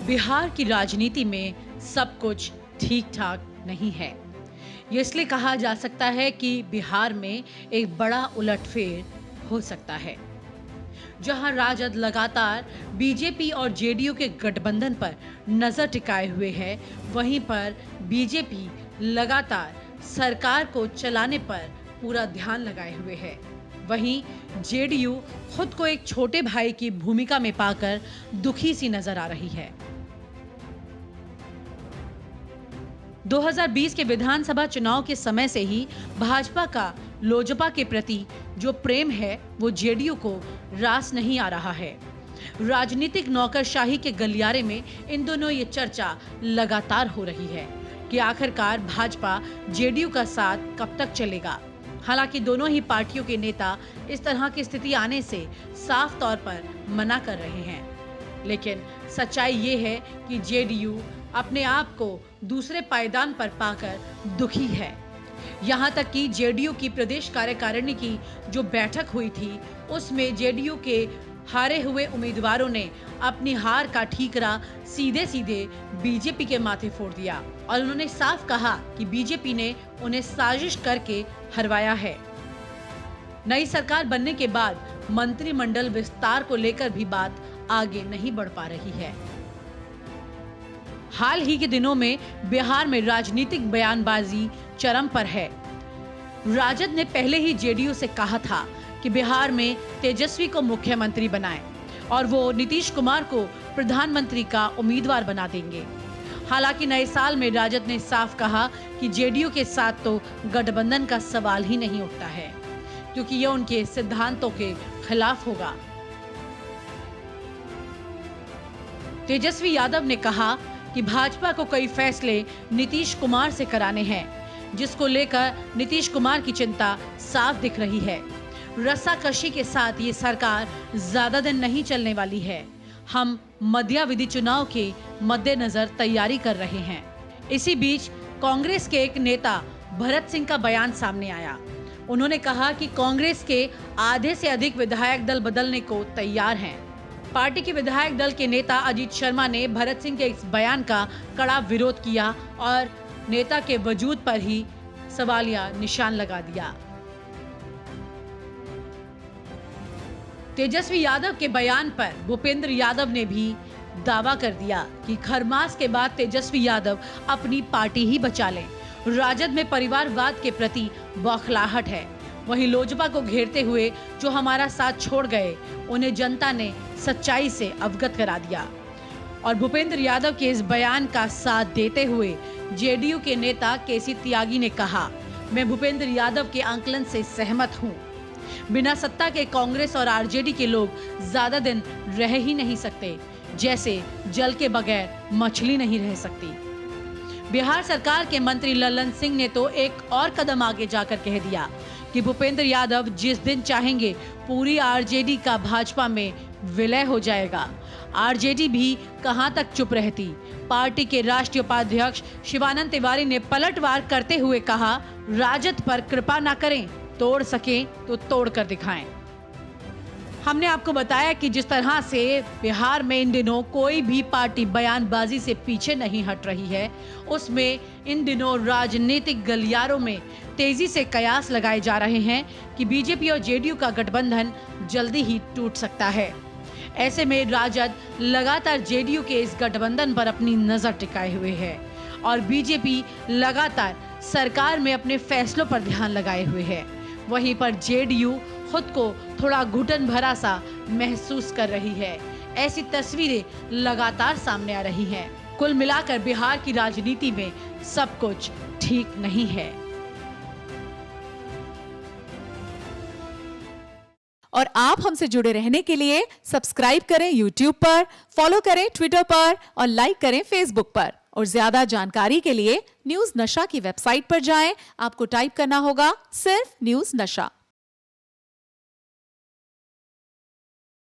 बिहार की राजनीति में सब कुछ ठीक ठाक नहीं है। ये इसलिए कहा जा सकता है कि बिहार में एक बड़ा उलटफेर हो सकता है। जहां राजद लगातार बीजेपी और जेडीयू के गठबंधन पर नजर टिकाए हुए है, वहीं पर बीजेपी लगातार सरकार को चलाने पर पूरा ध्यान लगाए हुए है। वहीं जेडीयू खुद को एक छोटे भाई की भूमिका में पाकर दुखी सी नजर आ रही है। 2020 के विधानसभा चुनाव के समय से ही भाजपा का लोजपा के प्रति जो प्रेम है वो जेडीयू को रास नहीं आ रहा है। राजनीतिक नौकरशाही के गलियारे में इन दोनों ये चर्चा लगातार हो रही है कि आखिरकार भाजपा जेडीयू का साथ कब तक चलेगा। हालांकि दोनों ही पार्टियों के नेता इस तरह की स्थिति आने से साफ तौर पर मना कर रहे हैं, लेकिन सच्चाई ये है कि जेडीयू अपने आप को दूसरे पायदान पर पाकर दुखी है। यहाँ तक कि जेडीयू की प्रदेश कार्यकारिणी की जो बैठक हुई थी, उसमें जेडीयू के हारे हुए उम्मीदवारों ने अपनी हार का ठीकरा सीधे सीधे बीजेपी के माथे फोड़ दिया और उन्होंने साफ कहा कि बीजेपी ने उन्हें साजिश करके हरवाया है। नई सरकार बनने के बाद मंत्रिमंडल विस्तार को लेकर भी बात आगे नहीं बढ़ पा रही है। हाल ही के दिनों में बिहार में राजनीतिक बयानबाजी चरम पर है। राजद ने पहले ही जेडीयू से कहा था कि बिहार में तेजस्वी को मुख्यमंत्री बनाएं और वो नीतीश कुमार को प्रधानमंत्री का उम्मीदवार बना देंगे। हालांकि नए साल में राजद ने साफ कहा कि जेडीयू के साथ तो गठबंधन का सवाल ही नहीं उठता है, क्योंकि यह उनके सिद्धांतों के खिलाफ होगा। तेजस्वी यादव ने कहा कि भाजपा को कई फैसले नीतीश कुमार से कराने हैं, जिसको लेकर नीतीश कुमार की चिंता साफ दिख रही है। रस्साकशी के साथ ये सरकार ज्यादा दिन नहीं चलने वाली है। हम मध्यावधि चुनाव के मद्देनजर तैयारी कर रहे हैं। इसी बीच कांग्रेस के एक नेता भरत सिंह का बयान सामने आया। उन्होंने कहा कि कांग्रेस के आधे से अधिक विधायक दल बदलने को तैयार हैं। पार्टी के विधायक दल के नेता अजीत शर्मा ने भरत सिंह के इस बयान का कड़ा विरोध किया और नेता के वजूद पर ही सवालिया निशान लगा दिया। तेजस्वी यादव के बयान पर भूपेंद्र यादव ने भी दावा कर दिया कि खरमास के बाद तेजस्वी यादव अपनी पार्टी ही बचा लें। राजद में परिवारवाद के प्रति बौखलाहट है। वहीं लोजपा को घेरते हुए जो हमारा साथ छोड़ गए, उन्हें जनता ने सच्चाई से अवगत करा दिया। और भूपेंद्र यादव के इस बयान का साथ देते हुए जेडीयू के नेता केसी त्यागी ने कहा, मैं भूपेंद्र यादव के आंकलन से सहमत हूँ। बिना सत्ता के कांग्रेस और आरजेडी के लोग ज्यादा दिन रह ही नहीं सकते, जैसे जल के बगैर मछली नहीं रह सकती। बिहार सरकार के मंत्री लल्लन सिंह ने तो एक और कदम आगे जाकर कह दिया कि भूपेंद्र यादव जिस दिन चाहेंगे पूरी आरजेडी का भाजपा में विलय हो जाएगा। आरजेडी भी कहां तक चुप रहती। पार्टी के राष्ट्रीय उपाध्यक्ष शिवानंद तिवारी ने पलटवार करते हुए कहा, राजद पर कृपा ना करें, तोड़ सके तो तोड़ कर दिखाएं। हमने आपको बताया कि जिस तरह से बिहार में इन दिनों कोई भी पार्टी बयानबाजी से पीछे नहीं हट रही है, उसमें इन दिनों राजनीतिक गलियारों में तेजी से कयास लगाए जा रहे हैं कि बीजेपी और जेडीयू का गठबंधन जल्दी ही टूट सकता है। ऐसे में राजद लगातार जेडीयू के इस गठबंधन पर अपनी नजर टिकाए हुए है और बीजेपी लगातार सरकार में अपने फैसलों पर ध्यान लगाए हुए है। वहीं पर जेडीयू खुद को थोड़ा घुटन भरा सा महसूस कर रही है। ऐसी तस्वीरें लगातार सामने आ रही हैं। कुल मिलाकर बिहार की राजनीति में सब कुछ ठीक नहीं है। और आप हमसे जुड़े रहने के लिए सब्सक्राइब करें YouTube पर, फॉलो करें Twitter पर और लाइक करें Facebook पर। और ज्यादा जानकारी के लिए न्यूज नशा की वेबसाइट पर जाएं। आपको टाइप करना होगा सिर्फ न्यूज नशा।